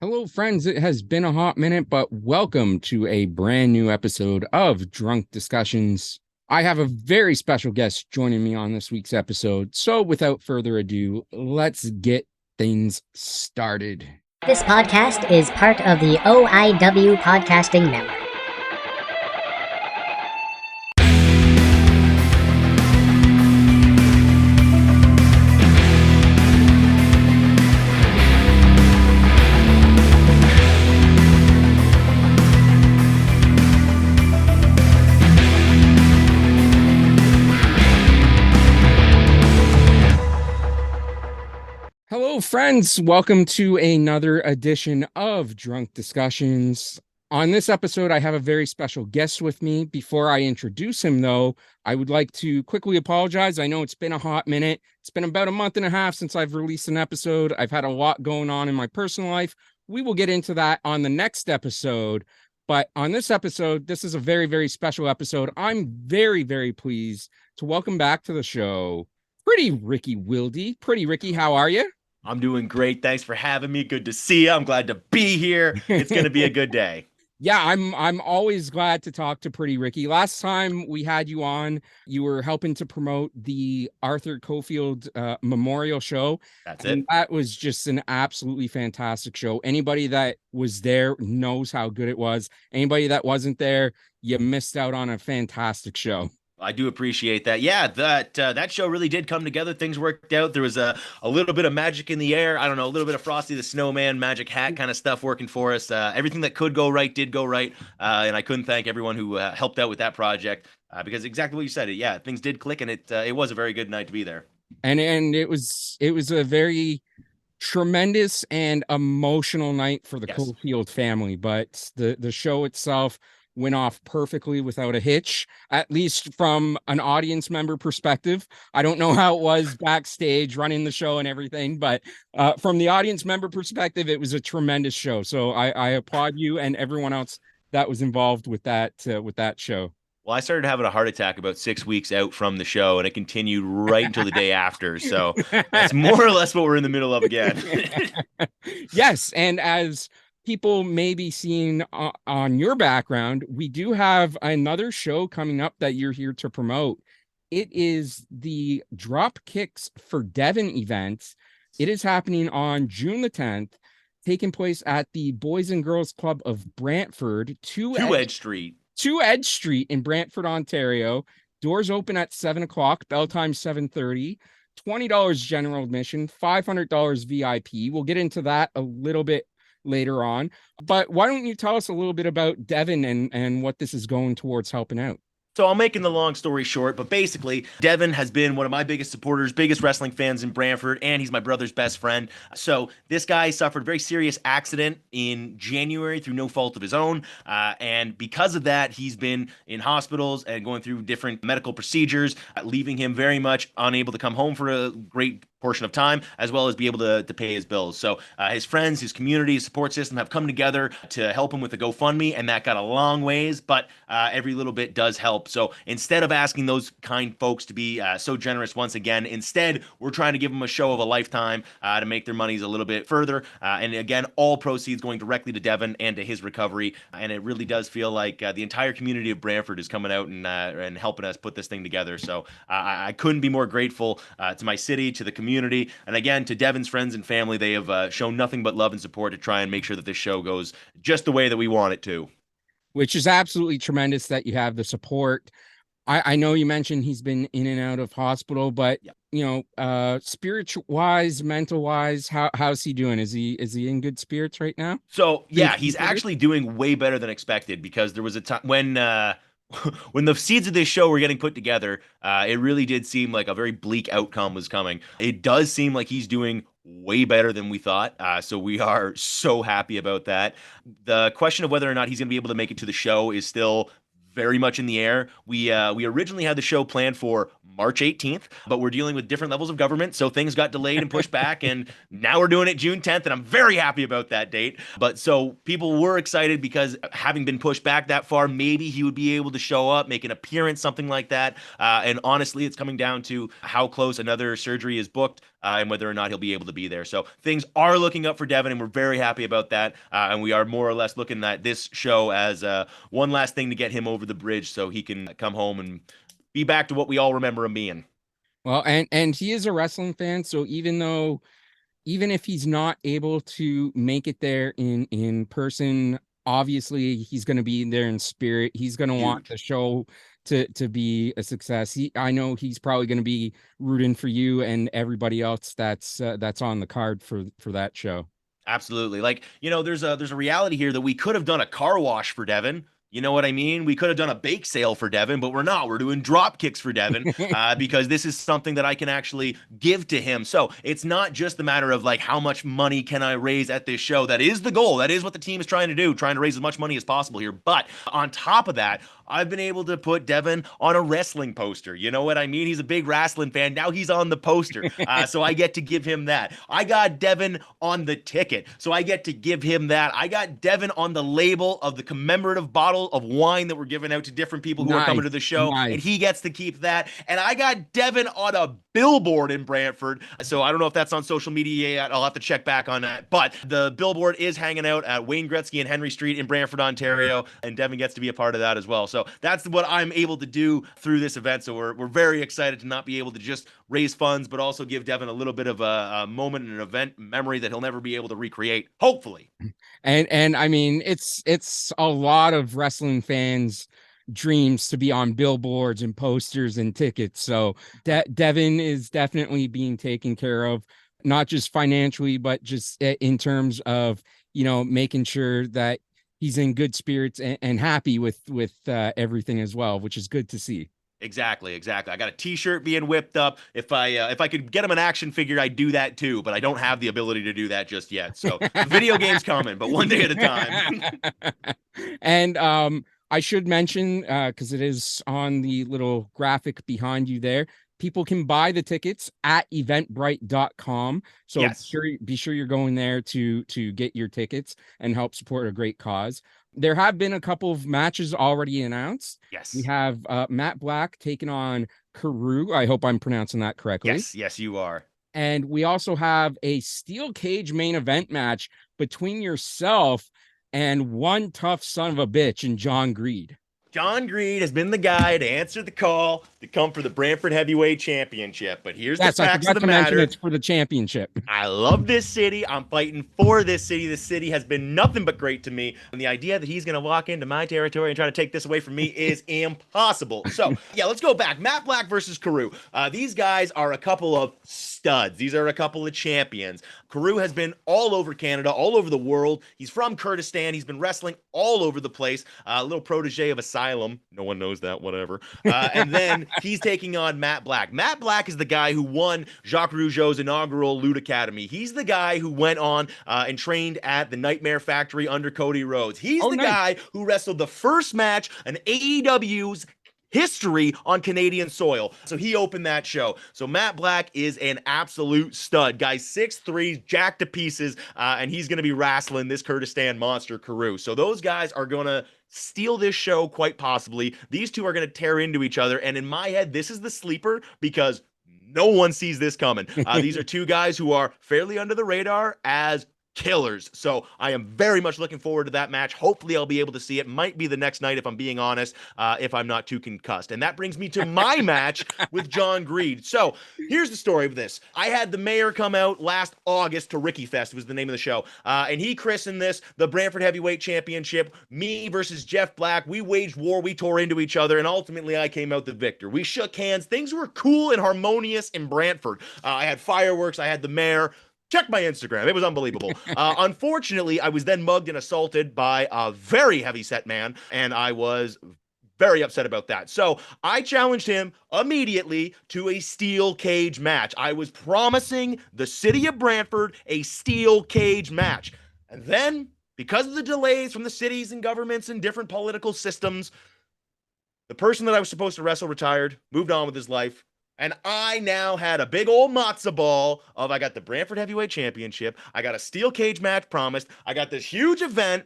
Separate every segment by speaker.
Speaker 1: Hello, friends. It has been a hot minute, but welcome to a brand new episode of Drunk Discussions. I have a very special guest joining me on this week's episode. So, without further ado, let's get things started.
Speaker 2: This podcast is part of the OIW Podcasting Network.
Speaker 1: Hello, friends. Welcome to another edition of Drunk Discussions. On this episode, I have a very special guest with me. Before I introduce him, though, I would like to quickly apologize. I know it's been a hot minute. It's been about a month and a half since I've released an episode. I've had a lot going on in my personal life. We will get into that on the next episode. But on this episode, this is a very, very special episode. I'm very, very pleased to welcome back to the show Pretty Ricky Willdy. Pretty Ricky, how are you?
Speaker 3: I'm doing great. Thanks for having me. Good to see you. I'm glad to be here. It's going to be a good day.
Speaker 1: Yeah, I'm always glad to talk to Pretty Ricky. Last time we had you on, you were helping to promote the Arthur Cofield Memorial Show.
Speaker 3: That's
Speaker 1: And
Speaker 3: it.
Speaker 1: that was just an absolutely fantastic show. Anybody that was there knows how good it was. Anybody that wasn't there, you missed out on a fantastic show.
Speaker 3: I do appreciate that. Yeah, that show really did come together. Things worked out. There was a little bit of magic in the air. I don't know, a little bit of Frosty the Snowman, magic hat kind of stuff working for us. Everything that could go right did go right. And I couldn't thank everyone who helped out with that project because exactly what you said. Yeah, things did click, and it was a very good night to be there.
Speaker 1: And it was a very tremendous and emotional night for the
Speaker 3: Yes.
Speaker 1: Cofield family, but the show itself went off perfectly without a hitch, at least from an audience member perspective. I don't know how it was backstage running the show and everything, but from the audience member perspective, it was a tremendous show. So I applaud you and everyone else that was involved with that show.
Speaker 3: Well, I started having a heart attack about 6 weeks out from the show, and it continued right until the day after. So that's more or less what we're in the middle of again.
Speaker 1: Yes, and as people may be seeing on your background, we do have another show coming up that you're here to promote. It is the Dropkicks for Devin event. It is happening on June the 10th, taking place at the Boys and Girls Club of Brantford,
Speaker 3: To Edge Street.
Speaker 1: 2 Edge Street in Brantford, Ontario. Doors open at 7 o'clock, bell time 7:30. $20 general admission, $500 VIP. We'll get into that a little bit later on. But why don't you tell us a little bit about Devin and what this is going towards helping out?
Speaker 3: So I'm making the long story short, but basically, Devin has been one of my biggest supporters, biggest wrestling fans in Brantford, and he's my brother's best friend. So this guy suffered a very serious accident in January through no fault of his own. And because of that, he's been in hospitals and going through different medical procedures, leaving him very much unable to come home for a great portion of time, as well as be able to pay his bills. So his friends, his community, his support system have come together to help him with the GoFundMe, and that got a long ways, but every little bit does help. So instead of asking those kind folks to be so generous once again, instead, we're trying to give them a show of a lifetime to make their monies a little bit further. And again, all proceeds going directly to Devin and to his recovery. And it really does feel like the entire community of Brantford is coming out and helping us put this thing together. So I couldn't be more grateful to my city, to the community, and again, to Devin's friends and family. They have shown nothing but love and support to try and make sure that this show goes just the way that we want it to.
Speaker 1: Which is absolutely tremendous that you have the support. I know you mentioned he's been in and out of hospital, but
Speaker 3: Yep.
Speaker 1: Spiritual wise, mental wise, how's he doing? Is he in good spirits right now?
Speaker 3: So yeah, he's actually doing way better than expected, because there was a time when when the seeds of this show were getting put together, it really did seem like a very bleak outcome was coming. It does seem like he's doing way better than we thought. So we are so happy about that. The question of whether or not he's going to be able to make it to the show is still very much in the air. We originally had the show planned for March 18th, but we're dealing with different levels of government, so things got delayed and pushed back, and now we're doing it June 10th, and I'm very happy about that date. But so people were excited because having been pushed back that far, maybe he would be able to show up, make an appearance, something like that. And honestly, it's coming down to how close another surgery is booked and whether or not he'll be able to be there. So things are looking up for Devin, and we're very happy about that. And we are more or less looking at this show as one last thing to get him over the bridge so he can come home and be back to what we all remember him being.
Speaker 1: Well, and he is a wrestling fan, so even if he's not able to make it there in person, obviously he's going to be there in spirit. He's going to want the show to be a success. I know he's probably going to be rooting for you and everybody else that's on the card for that show.
Speaker 3: Absolutely. Like, there's a reality here that we could have done a car wash for Devin. You know what I mean? We could have done a bake sale for Devin, but we're not. We're doing Dropkicks for Devin because this is something that I can actually give to him. So it's not just the matter of like how much money can I raise at this show. That is the goal. That is what the team is trying to do, trying to raise as much money as possible here. But on top of that, I've been able to put Devin on a wrestling poster. You know what I mean? He's a big wrestling fan. Now he's on the poster. So I get to give him that. I got Devin on the ticket. So I get to give him that. I got Devin on the label of the commemorative bottle of wine that we're giving out to different people who are coming to the show. And he gets to keep that. And I got Devin on a billboard in Brantford. So I don't know if that's on social media yet. I'll have to check back on that. But the billboard is hanging out at Wayne Gretzky and Henry Street in Brantford, Ontario. And Devin gets to be a part of that as well. So that's what I'm able to do through this event. So we're very excited to not be able to just raise funds, but also give Devin a little bit of a moment and an event memory that he'll never be able to recreate, hopefully.
Speaker 1: And I mean, it's a lot of wrestling fans' dreams to be on billboards and posters and tickets. So Devin is definitely being taken care of, not just financially, but just in terms of, making sure that he's in good spirits and happy with everything as well, which is good to see.
Speaker 3: Exactly. I got a t-shirt being whipped up. If I could get him an action figure, I'd do that too, but I don't have the ability to do that just yet. So the video game's coming, but one day at a time.
Speaker 1: And I should mention, because it is on the little graphic behind you there, people can buy the tickets at eventbrite.com. So
Speaker 3: yes.
Speaker 1: be sure you're going there to get your tickets and help support a great cause. There have been a couple of matches already announced.
Speaker 3: Yes.
Speaker 1: We have Matt Black taking on Carew. I hope I'm pronouncing that correctly.
Speaker 3: Yes, you are.
Speaker 1: And we also have a steel cage main event match between yourself and one tough son of a bitch in John Greed.
Speaker 3: John Greed has been the guy to answer the call to come for the Brantford Heavyweight Championship. But here's the facts of the matter.
Speaker 1: It's for the championship.
Speaker 3: I love this city. I'm fighting for this city. This city has been nothing but great to me. And the idea that he's going to walk into my territory and try to take this away from me is impossible. So, yeah, let's go back. Matt Black versus Carew. These guys are a couple of studs. These are a couple of champions. Carew has been all over Canada, all over the world. He's from Kurdistan. He's been wrestling all over the place. A little protege of Asylum. No one knows that, whatever. And then he's taking on Matt Black. Matt Black is the guy who won Jacques Rougeau's inaugural Loot Academy. He's the guy who went on and trained at the Nightmare Factory under Cody Rhodes. He's the guy who wrestled the first match in AEW's history on Canadian soil. So he opened that show. So Matt Black is an absolute stud. Guy's 6'3", jacked to pieces, and he's going to be wrestling this Kurdistan monster, Carew. So those guys are going to steal this show quite possibly. These two are going to tear into each other, and in my head, this is the sleeper because no one sees this coming. These are two guys who are fairly under the radar as killers. So I am very much looking forward to that match. Hopefully I'll be able to see it. Might be the next night if I'm being honest, if I'm not too concussed. And that brings me to my match with John Greed. So here's the story of this. I had the mayor come out last August to Ricky Fest was the name of the show. And he christened this the Brantford Heavyweight Championship. Me versus Jeff Black. We waged war. We tore into each other. And ultimately I came out the victor. We shook hands. Things were cool and harmonious in Brantford. I had fireworks. I had the mayor. Check my Instagram. It was unbelievable. Unfortunately, I was then mugged and assaulted by a very heavy-set man, and I was very upset about that. So I challenged him immediately to a steel cage match. I was promising the city of Brantford a steel cage match. And then, because of the delays from the cities and governments and different political systems, the person that I was supposed to wrestle retired, moved on with his life. And I now had a big old matzo ball of I got the Brantford Heavyweight Championship. I got a steel cage match promised. I got this huge event.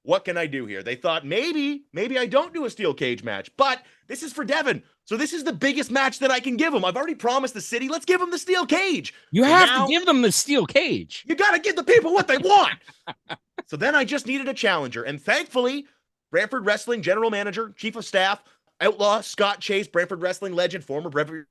Speaker 3: What can I do here? They thought maybe I don't do a steel cage match, but this is for Devin. So this is the biggest match that I can give him. I've already promised the city. Let's give him the steel cage.
Speaker 1: You have to give them the steel cage.
Speaker 3: You got to give the people what they want. So then I just needed a challenger. And thankfully, Brantford Wrestling General Manager, Chief of Staff, Outlaw Scott Chase, Brantford Wrestling legend, former Brantford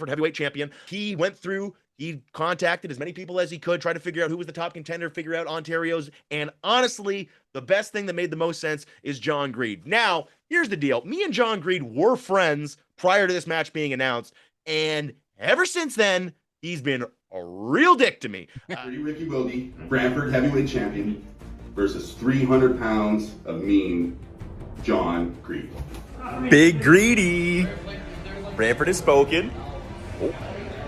Speaker 3: Heavyweight Champion. He went through, he contacted as many people as he could, try to figure out who was the top contender, figure out Ontario's. And honestly, the best thing that made the most sense is John Greed. Now, here's the deal. Me and John Greed were friends prior to this match being announced. And ever since then, he's been a real dick to me.
Speaker 4: Pretty Ricky Willdy, Brantford Heavyweight Champion, versus 300 pounds of mean John Greed.
Speaker 3: Big Greedy. Brantford has spoken. Oh,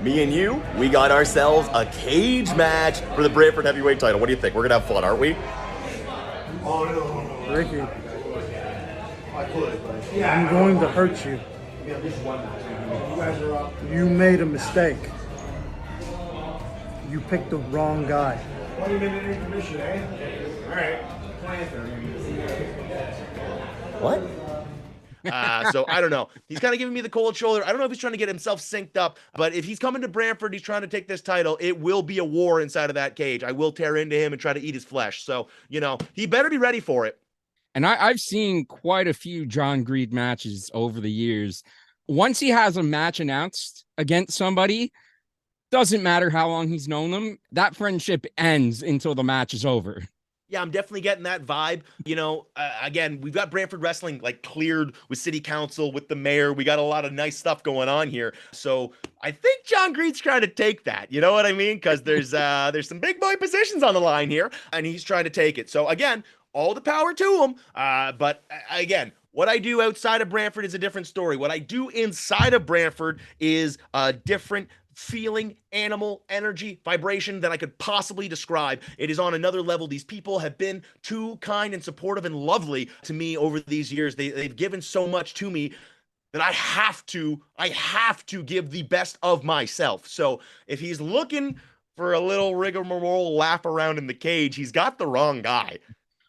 Speaker 3: me and you, we got ourselves a cage match for the Brantford Heavyweight title. What do you think? We're going to have fun, aren't we?
Speaker 5: Ricky, I'm going to hurt you. You made a mistake. You picked the wrong guy.
Speaker 6: 20-minute intermission, eh? All right.
Speaker 3: What? So I don't know. He's kind of giving me the cold shoulder. I don't know if he's trying to get himself synced up, but if he's coming to Brantford, he's trying to take this title. It will be a war inside of that cage. I will tear into him and try to eat his flesh. So, you know, he better be ready for it.
Speaker 1: And I've seen quite a few John Greed matches over the years. Once he has a match announced against somebody, doesn't matter how long he's known them, that friendship ends until the match is over.
Speaker 3: Yeah, I'm definitely getting that vibe. You know, again, we've got Brantford Wrestling like cleared with city council, with the mayor. We got a lot of nice stuff going on here. So I think John Greed's trying to take that. You know what I mean? Because there's some big boy positions on the line here, and he's trying to take it. So again, all the power to him. But again, what I do outside of Brantford is a different story. What I do inside of Brantford is a different feeling, animal, energy, vibration that I could possibly describe. It is on another level. These people have been too kind and supportive and lovely to me over these years. They've given so much to me that I have to give the best of myself. So if he's looking for a little rigmarole lap around in the cage, he's got the wrong guy.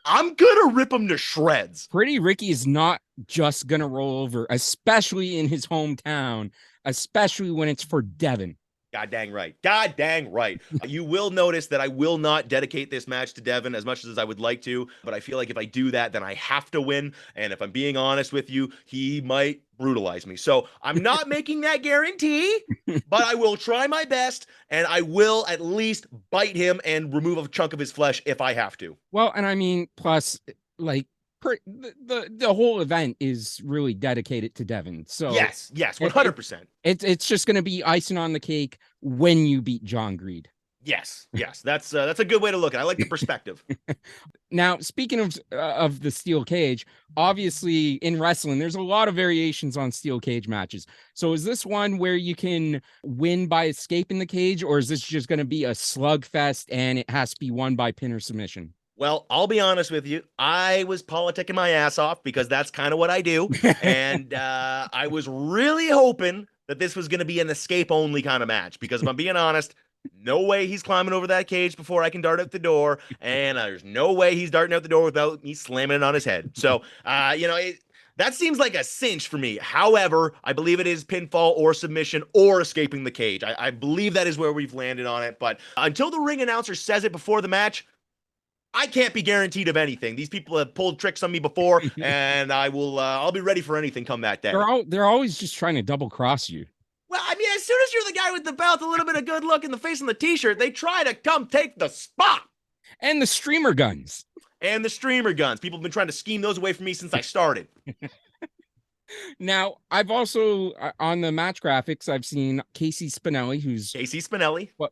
Speaker 3: I'm gonna rip him to shreds.
Speaker 1: Pretty Ricky is not just gonna roll over, especially in his hometown, especially when it's for Devin.
Speaker 3: God dang right. God dang right. You will notice that I will not dedicate this match to Devin as much as I would like to, but I feel like if I do that, then I have to win. And if I'm being honest with you, he might brutalize me. So I'm not making that guarantee, but I will try my best, and I will at least bite him and remove a chunk of his flesh if I have to.
Speaker 1: Well, and I mean, plus, like, the whole event is really dedicated to Devin. So
Speaker 3: yes, 100%.
Speaker 1: It's just going to be icing on the cake when you beat John Greed.
Speaker 3: Yes, that's a good way to look at it. I like the perspective.
Speaker 1: Now, speaking of the steel cage, obviously in wrestling, there's a lot of variations on steel cage matches. So is this one where you can win by escaping the cage, or is this just going to be a slugfest and it has to be won by pin or submission?
Speaker 3: Well, I'll be honest with you. I was politicking my ass off because that's kind of what I do. And I was really hoping that this was going to be an escape-only kind of match because if I'm being honest, no way he's climbing over that cage before I can dart out the door. And there's no way he's darting out the door without me slamming it on his head. So, that seems like a cinch for me. However, I believe it is pinfall or submission or escaping the cage. I believe that is where we've landed on it. But until the ring announcer says it before the match, I can't be guaranteed of anything. These people have pulled tricks on me before, and I'll be ready for anything come that day.
Speaker 1: They're always just trying to double cross you.
Speaker 3: Well, I mean, as soon as you're the guy with the belt, a little bit of good look in the face on the t-shirt, they try to come take the spot.
Speaker 1: And the streamer guns.
Speaker 3: And the streamer guns. People have been trying to scheme those away from me since I started.
Speaker 1: Now, I've also, on the match graphics, I've seen Casey Spinelli,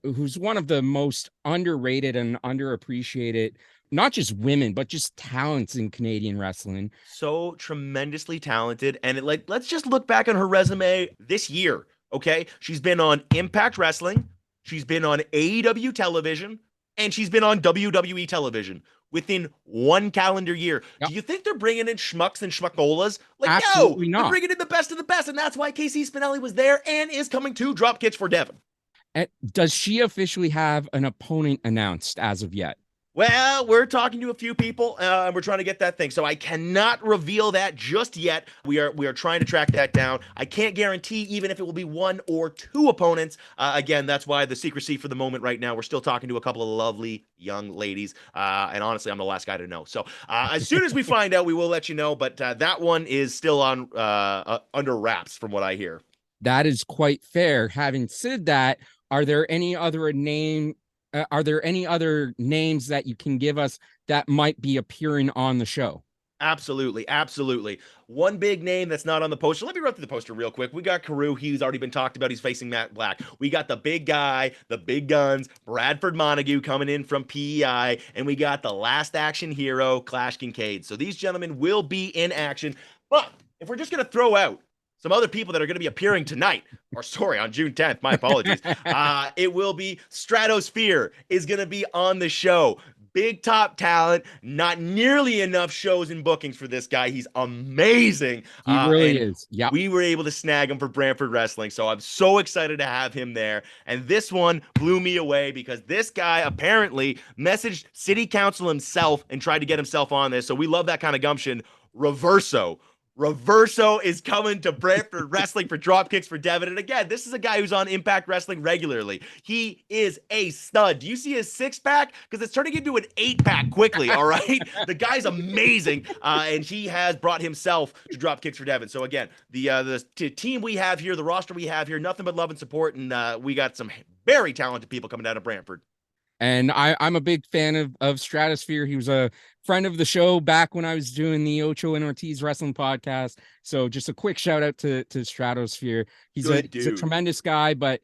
Speaker 1: who's one of the most underrated and underappreciated, not just women, but just talents in Canadian wrestling.
Speaker 3: So tremendously talented. And let's just look back on her resume this year, okay? She's been on Impact Wrestling. She's been on AEW television. and she's been on WWE television within 1 calendar year.
Speaker 1: Yep.
Speaker 3: Do you think they're bringing in schmucks and schmuckolas? Like,
Speaker 1: Absolutely
Speaker 3: no,
Speaker 1: not.
Speaker 3: they're bringing in the best of the best, and that's why Casey Spinelli was there and is coming to Dropkicks for Devin.
Speaker 1: And does she officially have an opponent announced as of yet?
Speaker 3: Well, we're talking to a few people, and we're trying to get that thing. So I cannot reveal that just yet. We are trying to track that down. I can't guarantee even if it will be 1 or 2 opponents. Again, that's why the secrecy for the moment right now. We're still talking to a couple of lovely young ladies, and honestly, I'm the last guy to know. So as soon as we find out, we will let you know. But that one is still on under wraps, from what I hear.
Speaker 1: That is quite fair. Having said that, are there any other names that you can give us that might be appearing on the show?
Speaker 3: Absolutely. One big name that's not on the poster. Let me run through the poster real quick. We got Carew. He's already been talked about. He's facing Matt Black. We got the big guy, the big guns, Bradford Montague coming in from PEI. And we got the last action hero, Clash Kincaid. So these gentlemen will be in action. But if we're just going to throw out some other people that are going to be appearing tonight, or sorry, on June 10th, my apologies. It will be Stratosphere is going to be on the show. Big top talent, not nearly enough shows and bookings for this guy. He's amazing.
Speaker 1: He really is. Yeah.
Speaker 3: We were able to snag him for Brantford Wrestling, so I'm so excited to have him there. And this one blew me away because this guy apparently messaged City Council himself and tried to get himself on this. So we love that kind of gumption. Reverso is coming to Brantford Wrestling for Dropkicks for Devin. And again, this is a guy who's on Impact Wrestling regularly. He is a stud. Do you see his 6-pack? Because it's turning into an 8-pack quickly, all right? The guy's amazing, and he has brought himself to Dropkicks for Devin. So again, the team we have here, the roster we have here, nothing but love and support, and we got some very talented people coming out of Brantford.
Speaker 1: And I'm a big fan of Stratosphere. He was a friend of the show back when I was doing the Ocho and Ortiz wrestling podcast. So just a quick shout out to Stratosphere. He's a tremendous guy, but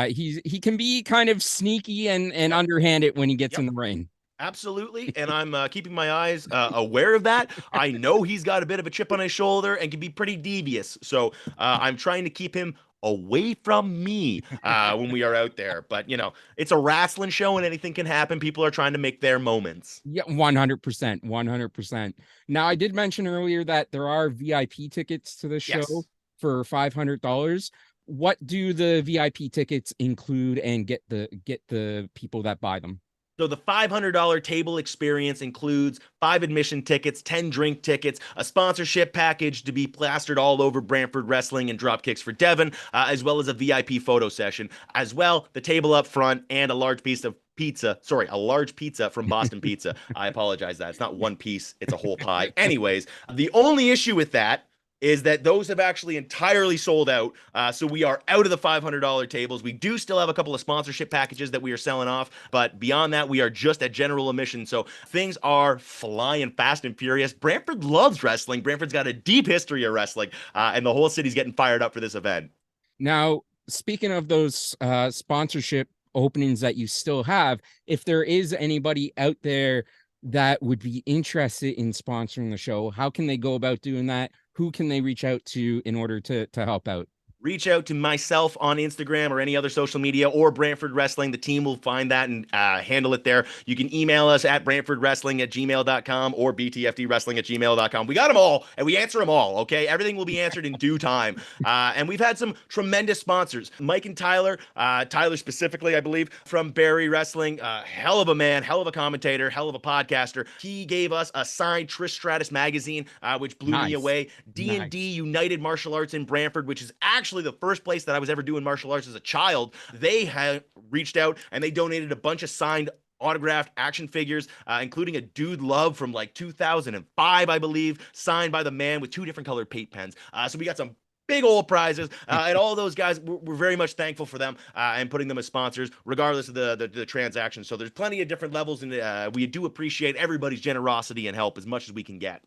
Speaker 1: he can be kind of sneaky and underhanded when he gets in the ring.
Speaker 3: Absolutely, and I'm keeping my eyes aware of that. I know he's got a bit of a chip on his shoulder and can be pretty devious. So I'm trying to keep him away from me when we are out there. But, you know, it's a wrestling show and anything can happen. People are trying to make their moments.
Speaker 1: Yeah, 100%. 100%. Now, I did mention earlier that there are VIP tickets to the show for $500. What do the VIP tickets include and get the people that buy them?
Speaker 3: So the $500 table experience includes 5 admission tickets, 10 drink tickets, a sponsorship package to be plastered all over Brantford Wrestling and Dropkicks for Devin, as well as a VIP photo session. As well, the table up front and a large piece of pizza. Sorry, a large pizza from Boston Pizza. I apologize that. It's not one piece. It's a whole pie. Anyways, the only issue with that is that those have actually entirely sold out. So we are out of the $500 tables. We do still have a couple of sponsorship packages that we are selling off, but beyond that, we are just at general admission. So things are flying fast and furious. Brantford loves wrestling. Brantford's got a deep history of wrestling, and the whole city's getting fired up for this event.
Speaker 1: Now, speaking of those sponsorship openings that you still have, if there is anybody out there that would be interested in sponsoring the show, how can they go about doing that? Who can they reach out to in order to help out?
Speaker 3: Reach out to myself on Instagram or any other social media or Brantford Wrestling. The team will find that and handle it there. You can email us at brantfordwrestling@gmail.com or btfdwrestling@gmail.com. We got them all, and we answer them all, okay? Everything will be answered in due time. And we've had some tremendous sponsors. Mike and Tyler, Tyler specifically, I believe, from Barry Wrestling. Hell of a man, hell of a commentator, hell of a podcaster. He gave us a signed Trish Stratus magazine, which blew me away. D&D United Martial Arts in Brantford, which is actually the first place that I was ever doing martial arts as a child. They had reached out and they donated a bunch of signed autographed action figures, including a Dude Love from like 2005, I believe, signed by the man with 2 different colored paint pens. So we got some big old prizes, and all those guys, we're very much thankful for them and putting them as sponsors, regardless of the transaction. So there's plenty of different levels, and we do appreciate everybody's generosity and help as much as we can get.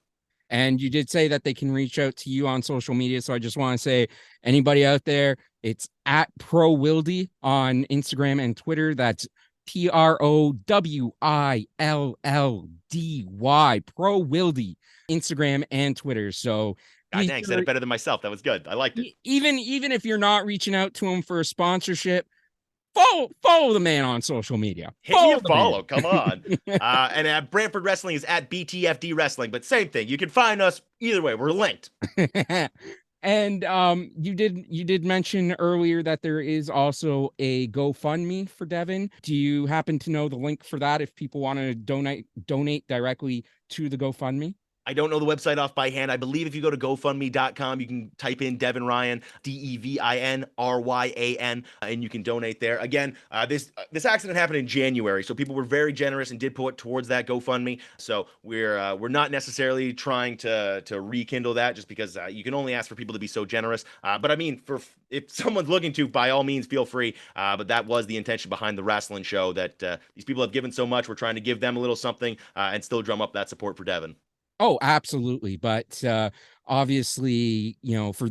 Speaker 1: And you did say that they can reach out to you on social media. So I just want to say, anybody out there, it's at Pro Willdy on Instagram and Twitter. That's PROWILLDY, Pro Willdy, Instagram and Twitter. So
Speaker 3: God dang, said it better than myself. That was good. I liked it.
Speaker 1: Even if you're not reaching out to them for a sponsorship, follow the man on social media.
Speaker 3: Hit me a
Speaker 1: The
Speaker 3: follow.
Speaker 1: man.
Speaker 3: Come on. And at Brantford Wrestling is at BTFD Wrestling, but same thing. You can find us either way. We're linked.
Speaker 1: And you did mention earlier that there is also a GoFundMe for Devin. Do you happen to know the link for that if people want to donate directly to the GoFundMe?
Speaker 3: I don't know the website off by hand. I believe if you go to GoFundMe.com, you can type in Devin Ryan, DevinRyan, and you can donate there. Again, this accident happened in January, so people were very generous and did put towards that GoFundMe. So we're not necessarily trying to rekindle that, just because you can only ask for people to be so generous. But I mean, if someone's looking to, by all means, feel free. But that was the intention behind the wrestling show. That these people have given so much, we're trying to give them a little something and still drum up that support for Devin.
Speaker 1: Oh, absolutely. But obviously, for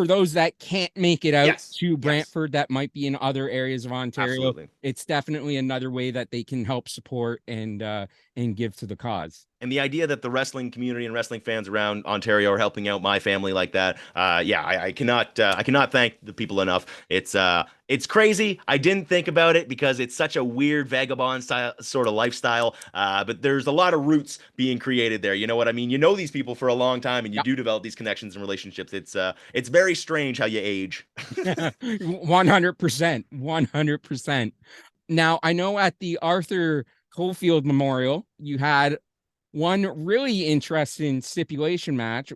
Speaker 1: those that can't make it out to Brantford, that might be in other areas of Ontario.
Speaker 3: Absolutely.
Speaker 1: It's definitely another way that they can help support and give to the cause.
Speaker 3: And the idea that the wrestling community and wrestling fans around Ontario are helping out my family like that, I cannot thank the people enough. It's crazy. I didn't think about it because it's such a weird vagabond style sort of lifestyle. But there's a lot of roots being created there. You know what I mean? You know these people for a long time, and you do develop these connections and relationships. It's very strange how you age.
Speaker 1: 100%, 100%. Now, I know at the Arthur Cofield Memorial, you had one really interesting stipulation match,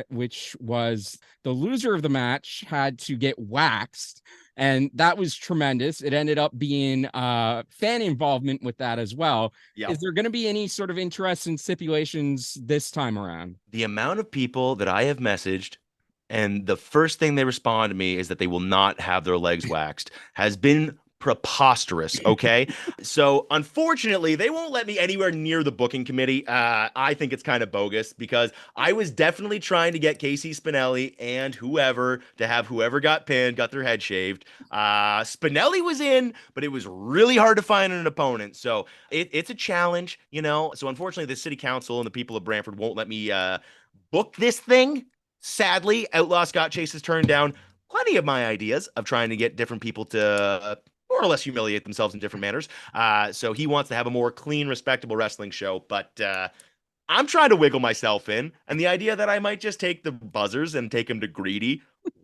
Speaker 1: which was the loser of the match had to get waxed, and that was tremendous. It ended up being fan involvement with that as well.
Speaker 3: Yeah.
Speaker 1: Is there going to be any sort of interesting stipulations this time around?
Speaker 3: The amount of people that I have messaged, and the first thing they respond to me is that they will not have their legs waxed, has been preposterous. Okay. So unfortunately, they won't let me anywhere near the booking committee. I think it's kind of bogus, because I was definitely trying to get Casey Spinelli and whoever to have whoever got pinned, got their head shaved. Spinelli was in, but it was really hard to find an opponent. So it's a challenge, So unfortunately, the city council and the people of Brantford won't let me book this thing. Sadly, Outlaw Scott Chase has turned down plenty of my ideas of trying to get different people to more or less humiliate themselves in different manners. So he wants to have a more clean, respectable wrestling show. But I'm trying to wiggle myself in. And the idea that I might just take the buzzers and take them to Greedy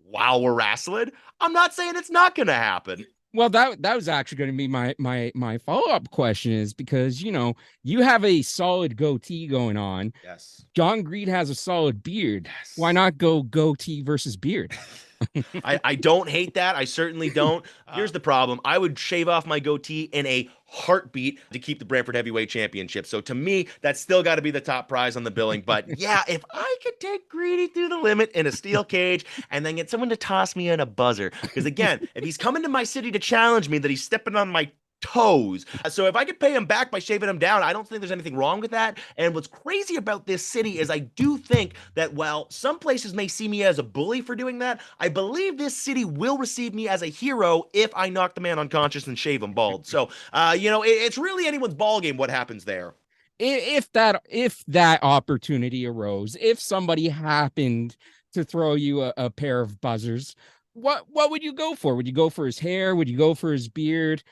Speaker 3: while we're wrestling, I'm not saying it's not going to happen.
Speaker 1: Well, that was actually going to be my follow-up question, is because, you have a solid goatee going on.
Speaker 3: Yes.
Speaker 1: John Greed has a solid beard.
Speaker 3: Yes.
Speaker 1: Why not go goatee versus beard?
Speaker 3: I don't hate that. I certainly don't. Here's the problem. I would shave off my goatee in a heartbeat to keep the Brantford Heavyweight Championship. So to me, that's still got to be the top prize on the billing. But yeah, if I could take Greedy through the limit in a steel cage and then get someone to toss me in a buzzer. Because again, if he's coming to my city to challenge me, that he's stepping on my toes. So if I could pay him back by shaving him down, I don't think there's anything wrong with that. And what's crazy about this city is I do think that while some places may see me as a bully for doing that, I believe this city will receive me as a hero if I knock the man unconscious and shave him bald. So, it's really anyone's ballgame what happens there.
Speaker 1: If that opportunity arose, if somebody happened to throw you a pair of buzzers, what would you go for? Would you go for his hair? Would you go for his beard?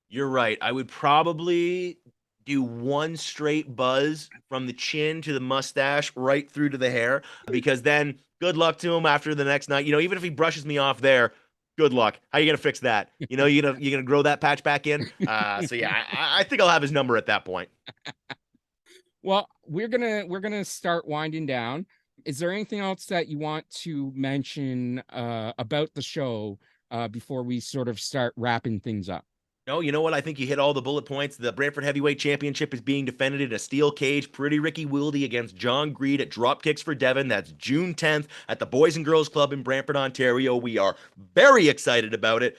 Speaker 3: You're right. I would probably do one straight buzz from the chin to the mustache right through to the hair, because then good luck to him after the next night. Even if he brushes me off there, good luck. How are you going to fix that? You going to grow that patch back in? So yeah, I think I'll have his number at that point.
Speaker 1: Well, we're going to start winding down. Is there anything else that you want to mention about the show before we sort of start wrapping things up?
Speaker 3: No, you know what? I think you hit all the bullet points. The Brantford Heavyweight Championship is being defended in a steel cage. Pretty Ricky Willdy against John Greed at Dropkicks for Devin. That's June 10th at the Boys and Girls Club in Brantford, Ontario. We are very excited about it,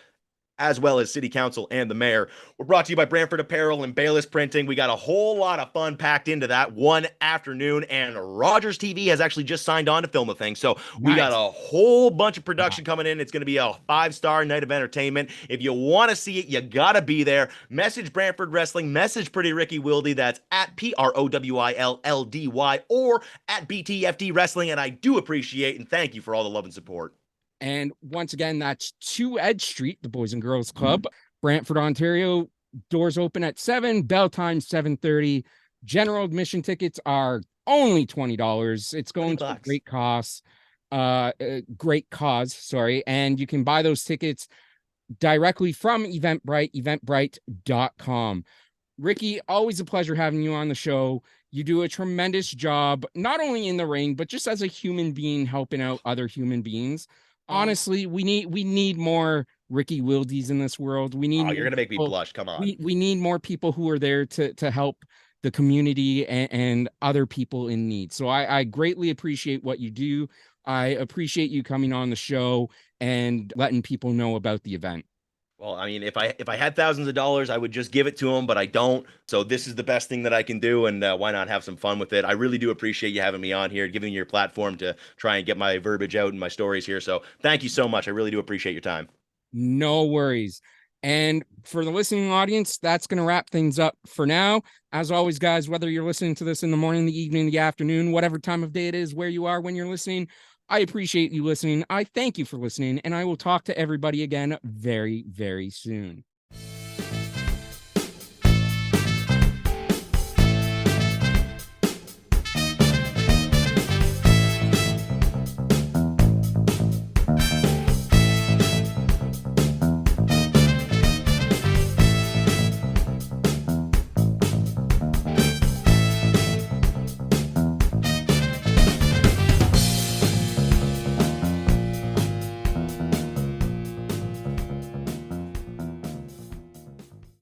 Speaker 3: as well as City Council and the Mayor. We're brought to you by Brantford Apparel and Bayless Printing. We got a whole lot of fun packed into that one afternoon, and Rogers TV has actually just signed on to film the thing. So we got a whole bunch of production coming in. It's going to be a 5-star night of entertainment. If you want to see it, you got to be there. Message Brantford Wrestling, message Pretty Ricky Willdy. That's at PROWILLDY or at BTFD Wrestling. And I do appreciate and thank you for all the love and support.
Speaker 1: And once again, that's 2 Edge Street, the Boys and Girls Club, Brantford, Ontario. Doors open at 7, bell time 7:30. General admission tickets are only $20. It's going to a great cause, sorry. And you can buy those tickets directly from Eventbrite, eventbrite.com. Ricky, always a pleasure having you on the show. You do a tremendous job, not only in the ring, but just as a human being, helping out other human beings. Honestly, we need more Ricky Wildies in this world. We need.
Speaker 3: Oh, you're gonna make me blush. Come on.
Speaker 1: We need more people who are there to help the community and other people in need. So I greatly appreciate what you do. I appreciate you coming on the show and letting people know about the event.
Speaker 3: Well, I mean, if I had thousands of dollars, I would just give it to them, but I don't. So this is the best thing that I can do, and why not have some fun with it? I really do appreciate you having me on here, giving me your platform to try and get my verbiage out and my stories here. So thank you so much. I really do appreciate your time.
Speaker 1: No worries. And for the listening audience, that's going to wrap things up for now. As always, guys, whether you're listening to this in the morning, the evening, the afternoon, whatever time of day it is, where you are when you're listening, I appreciate you listening. I thank you for listening, and I will talk to everybody again very, very soon.